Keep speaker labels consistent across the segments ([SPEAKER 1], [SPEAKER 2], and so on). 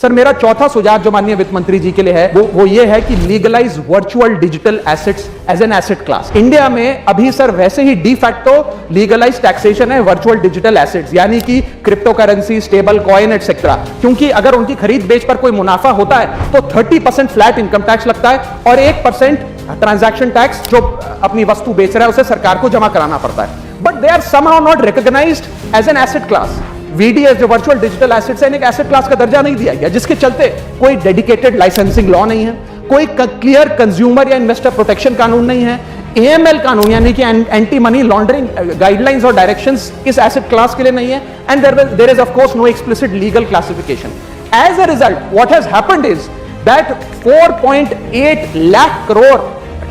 [SPEAKER 1] Sir मेरा चौथा सुझाव जो माननीय वित्त मंत्री जी के लिए है वो ये है कि legalise virtual digital assets as an asset class. India में अभी सर वैसे ही डी फैक्टो लीगलाइज टैक्सेशन है वर्चुअल डिजिटल एसेट्स, यानी कि crypto currency, stable coin etcetera. क्योंकि अगर उनकी खरीद बेच पर कोई मुनाफा होता है तो 30% फ्लैट इनकम टैक्स लगता है और 1% ट्रांजैक्शन टैक्स जो अपनी वस्तु बेच रहा है उसे सरकार को जमा कराना पड़ता है। But they are somehow not recognised as an asset class. VDS जो वर्चुअल डिजिटल एसेट्स है, एक एसेट क्लास का दर्जा नहीं दिया गया, जिसके चलते कोई डेडिकेटेड लाइसेंसिंग लॉ नहीं है, कोई क्लियर कंज्यूमर या इन्वेस्टर प्रोटेक्शन कानून नहीं है, AML कानून यानी कि एंटी मनी लॉन्ड्रिंग गाइडलाइंस और डायरेक्शंस इस एसेट क्लास के लिए नहीं है, and there is of course no explicit legal classification. As a result what has happened is that 4.8 lakh crore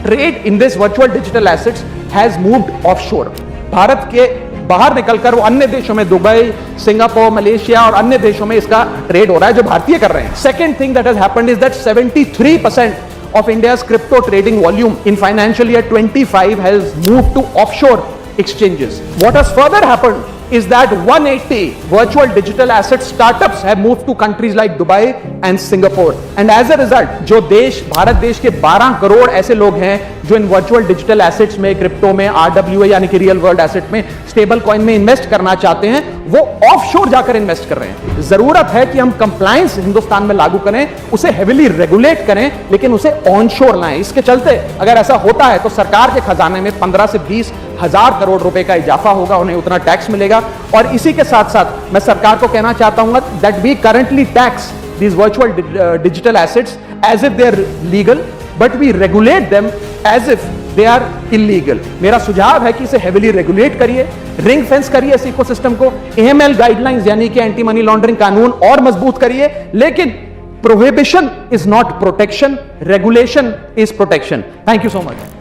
[SPEAKER 1] trade in this virtual digital assets has moved offshore. Bharat के बाहर निकलकर वो अन्य देशों में, दुबई, सिंगापुर, मलेशिया और अन्य देशों में इसका ट्रेड हो रहा है जो भारतीय कर रहे हैं। Second thing that has happened is that 73% of India's crypto trading volume in financial year 25 has moved to offshore exchanges. What has further happened is that 180 virtual digital asset startups have moved to countries like Dubai and Singapore. And as a result, जो देश, भारत देश के 12 करोड़ ऐसे लोग हैं जो इन virtual digital assets में, crypto में, RWA यानी कि रियल वर्ल्ड एसेट में, स्टेबल कॉइन में इन्वेस्ट करना चाहते हैं, वो ऑफशोर जाकर इन्वेस्ट कर रहे हैं। जरूरत है कि हम कंप्लायंस हिंदुस्तान में लागू करें, उसे हेविली रेगुलेट करें, लेकिन उसे ऑनशोर लाएं। इसके चलते अगर ऐसा होता है तो सरकार के खजाने में 15 से 20 हजार करोड़ रुपए का इजाफा होगा, उन्हें उतना टैक्स मिलेगा। और इसी के साथ साथ मैं सरकार को कहना चाहता हूं that we currently tax these virtual digital assets as if they are legal, but we regulate them as if they are illegal. मेरा सुझाव है कि इसे heavily regulate करिए, रिंग फेंस करिए इस इकोसिस्टम को, AML गाइडलाइंस यानी कि एंटी मनी लॉन्ड्रिंग कानून और मजबूत करिए, लेकिन prohibition is not protection, regulation is protection. Thank you so much.